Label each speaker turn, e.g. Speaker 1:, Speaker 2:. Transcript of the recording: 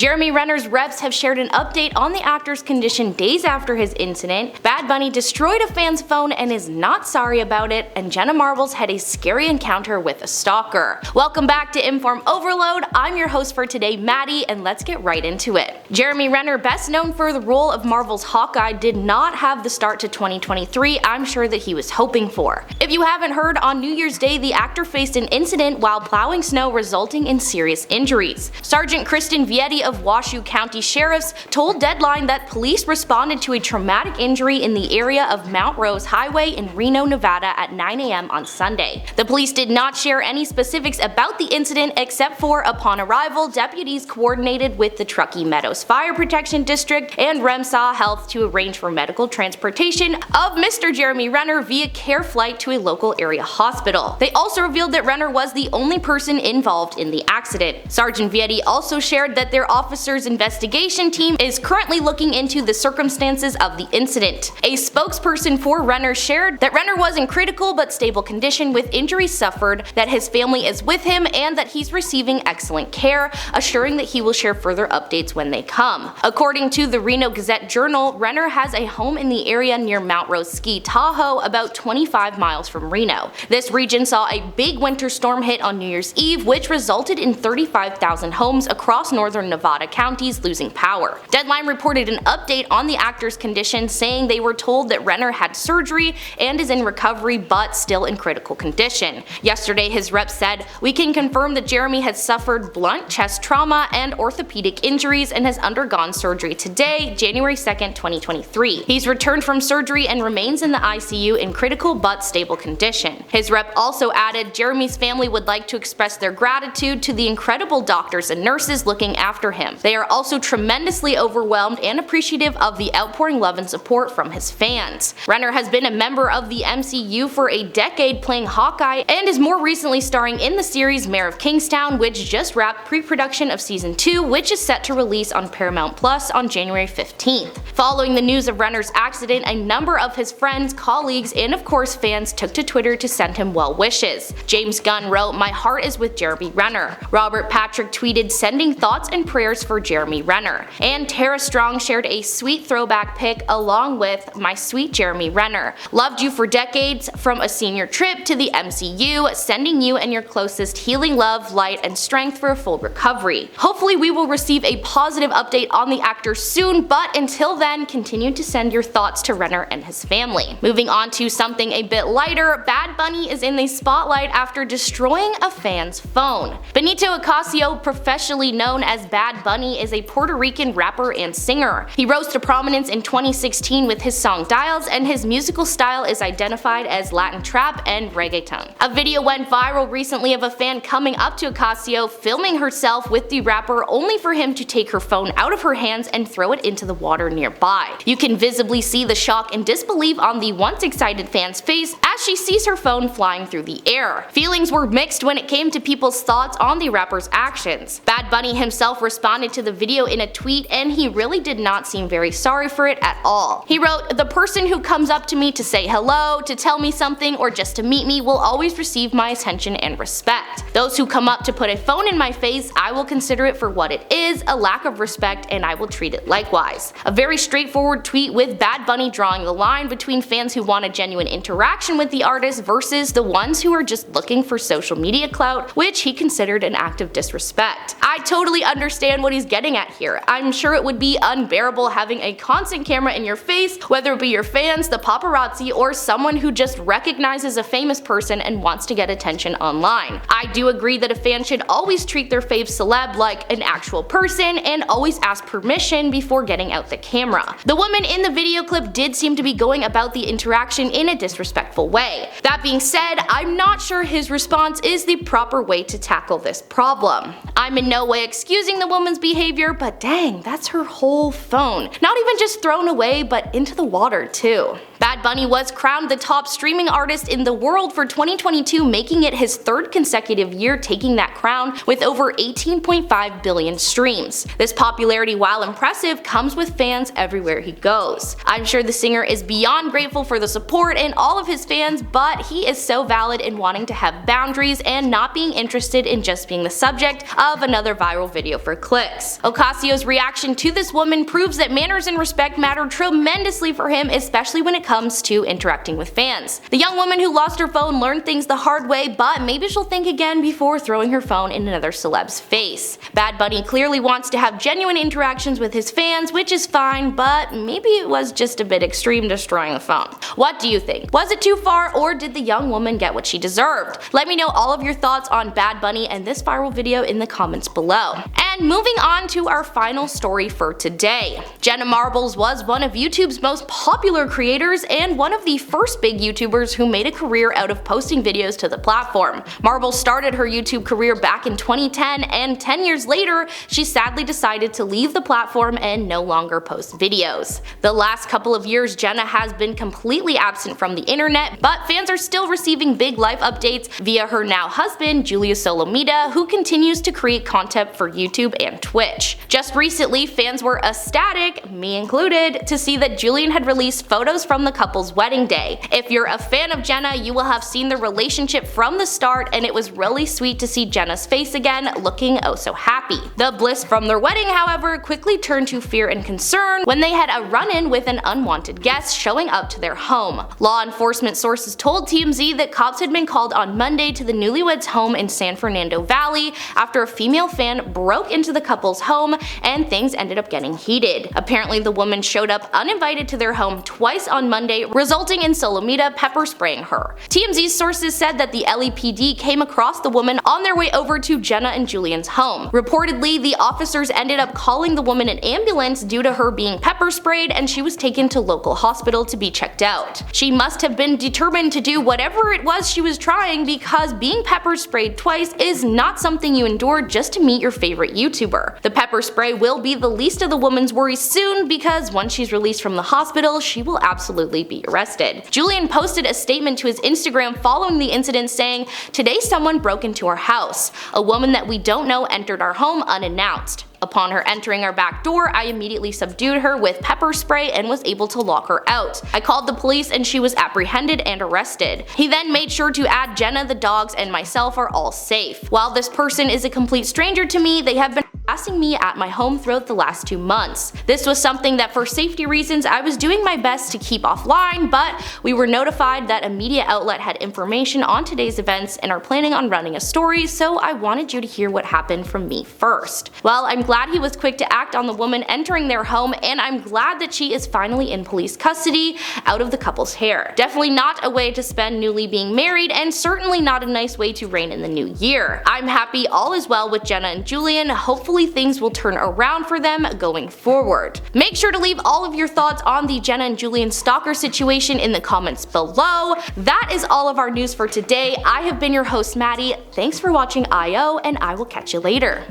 Speaker 1: Jeremy Renner's reps have shared an update on the actor's condition days after his incident. Bad Bunny destroyed a fan's phone and is not sorry about it, and Jenna Marbles had a scary encounter with a stalker. Welcome back to InformOverload. I'm your host for today, Maddie, and let's get right into it. Jeremy Renner, best known for the role of Marvel's Hawkeye, did not have the start to 2023 I'm sure that he was hoping for. If you haven't heard, on New Year's Day the actor faced an incident while plowing snow resulting in serious injuries. Sergeant Kristen Vietti of Washoe County Sheriff's told Deadline that police responded to a traumatic injury in the area of Mount Rose Highway in Reno, Nevada at 9 a.m. on Sunday. The police did not share any specifics about the incident except for, upon arrival, deputies coordinated with the Truckee Meadows Fire Protection District and Remsaw Health to arrange for medical transportation of Mr. Jeremy Renner via care flight to a local area hospital. They also revealed that Renner was the only person involved in the accident. Sergeant Vietti also shared that their officer's investigation team is currently looking into the circumstances of the incident. A spokesperson for Renner shared that Renner was in critical but stable condition with injuries suffered, that his family is with him, and that he's receiving excellent care, assuring that he will share further updates when they come. According to the Reno Gazette-Journal, Renner has a home in the area near Mount Rose Ski Tahoe, about 25 miles from Reno. This region saw a big winter storm hit on New Year's Eve, which resulted in 35,000 homes across northern Nevada counties losing power. Deadline reported an update on the actor's condition, saying they were told that Renner had surgery and is in recovery but still in critical condition. Yesterday, his rep said, "We can confirm that Jeremy has suffered blunt chest trauma and orthopedic injuries and has undergone surgery today, January 2nd, 2023. He's returned from surgery and remains in the ICU in critical but stable condition." His rep also added, "Jeremy's family would like to express their gratitude to the incredible doctors and nurses looking after him. They are also tremendously overwhelmed and appreciative of the outpouring love and support from his fans." Renner has been a member of the MCU for a decade, playing Hawkeye, and is more recently starring in the series Mayor of Kingstown, which just wrapped pre-production of season 2, which is set to release on Paramount Plus on January 15th. Following the news of Renner's accident, a number of his friends, colleagues, and of course fans took to Twitter to send him well wishes. James Gunn wrote, "My heart is with Jeremy Renner." Robert Patrick tweeted, "Sending thoughts and prayers for Jeremy Renner." And Tara Strong shared a sweet throwback pic along with, "My sweet Jeremy Renner. Loved you for decades, from a senior trip to the MCU, sending you and your closest healing love, light, and strength for a full recovery." Hopefully we will receive a positive update on the actor soon, but until then, continue to send your thoughts to Renner and his family. Moving on to something a bit lighter, Bad Bunny is in the spotlight after destroying a fan's phone. Benito Ocasio, professionally known as Bad Bunny, is a Puerto Rican rapper and singer. He rose to prominence in 2016 with his song Dials, and his musical style is identified as Latin trap and reggaeton. A video went viral recently of a fan coming up to Ocasio, filming herself with the rapper, only for him to take her phone out of her hands and throw it into the water nearby. You can visibly see the shock and disbelief on the once excited fan's face as she sees her phone flying through the air. Feelings were mixed when it came to people's thoughts on the rapper's actions. Bad Bunny himself responded to the video in a tweet, and he really did not seem very sorry for it at all. He wrote, "The person who comes up to me to say hello, to tell me something, or just to meet me will always receive my attention and respect. Those who come up to put a phone in my face, I will consider it for what it is, a lack of respect, and I will treat it likewise." A very straightforward tweet, with Bad Bunny drawing the line between fans who want a genuine interaction with the artist versus the ones who are just looking for social media clout, which he considered an act of disrespect. I totally understand what he's getting at here. I'm sure it would be unbearable having a constant camera in your face, whether it be your fans, the paparazzi, or someone who just recognizes a famous person and wants to get attention online. I do agree that a fan should always treat their fave celeb like an actual person and always ask permission before getting out the camera. The woman in the video clip did seem to be going about the interaction in a disrespectful way. That being said, I'm not sure his response is the proper way to tackle this problem. I'm in no way excusing the woman's behavior, but dang, that's her whole phone. Not even just thrown away, but into the water too. Bad Bunny was crowned the top streaming artist in the world for 2022, making it his third consecutive year taking that crown with over 18.5 billion streams. This popularity, while impressive, comes with fans everywhere he goes. I'm sure the singer is beyond grateful for the support and all of his fans, but he is so valid in wanting to have boundaries and not being interested in just being the subject of another viral video for clicks. clicks. Ocasio's reaction to this woman proves that manners and respect matter tremendously for him, especially when it comes to interacting with fans. The young woman who lost her phone learned things the hard way, but maybe she'll think again before throwing her phone in another celeb's face. Bad Bunny clearly wants to have genuine interactions with his fans, which is fine, but maybe it was just a bit extreme destroying the phone. What do you think? Was it too far, or did the young woman get what she deserved? Let me know all of your thoughts on Bad Bunny and this viral video in the comments below. And moving on to our final story for today. Jenna Marbles was one of YouTube's most popular creators and one of the first big YouTubers who made a career out of posting videos to the platform. Marbles started her YouTube career back in 2010, and 10 years later, she sadly decided to leave the platform and no longer post videos. The last couple of years, Jenna has been completely absent from the internet, but fans are still receiving big life updates via her now husband, Stiuso, who continues to create content for YouTube and Twitch. Just recently, fans were ecstatic, me included, to see that Julian had released photos from the couple's wedding day. If you're a fan of Jenna, you will have seen the relationship from the start, and it was really sweet to see Jenna's face again, looking oh so happy. The bliss from their wedding, however, quickly turned to fear and concern when they had a run-in with an unwanted guest showing up to their home. Law enforcement sources told TMZ that cops had been called on Monday to the newlyweds' home in San Fernando Valley after a female fan broke into the couple's home and things ended up getting heated. Apparently, the woman showed up uninvited to their home twice on Monday, resulting in Solomita pepper spraying her. TMZ's sources said that the LAPD came across the woman on their way over to Jenna and Julian's home. Reportedly, the officers ended up calling the woman an ambulance due to her being pepper sprayed, and she was taken to local hospital to be checked out. She must have been determined to do whatever it was she was trying, because being pepper sprayed twice is not something you endure just to meet your favorite YouTuber. The pepper spray will be the least of the woman's worries soon, because once she's released from the hospital, she will absolutely be arrested. Julian posted a statement to his Instagram following the incident saying, "Today someone broke into our house. A woman that we don't know entered our home unannounced. Upon her entering our back door, I immediately subdued her with pepper spray and was able to lock her out. I called the police and she was apprehended and arrested." He then made sure to add Jenna, the dogs, and myself are all safe. "While this person is a complete stranger to me, they have been harassing me at my home throughout the last 2 months. This was something that for safety reasons I was doing my best to keep offline, but we were notified that a media outlet had information on today's events and are planning on running a story, so I wanted you to hear what happened from me first." Well, I'm glad he was quick to act on the woman entering their home, and I'm glad that she is finally in police custody, out of the couple's hair. Definitely not a way to spend newly being married, and certainly not a nice way to reign in the new year. I'm happy all is well with Jenna and Julian. Hopefully things will turn around for them going forward. Make sure to leave all of your thoughts on the Jenna and Julian stalker situation in the comments below. That is all of our news for today. I have been your host, Maddie. Thanks for watching IO, and I will catch you later.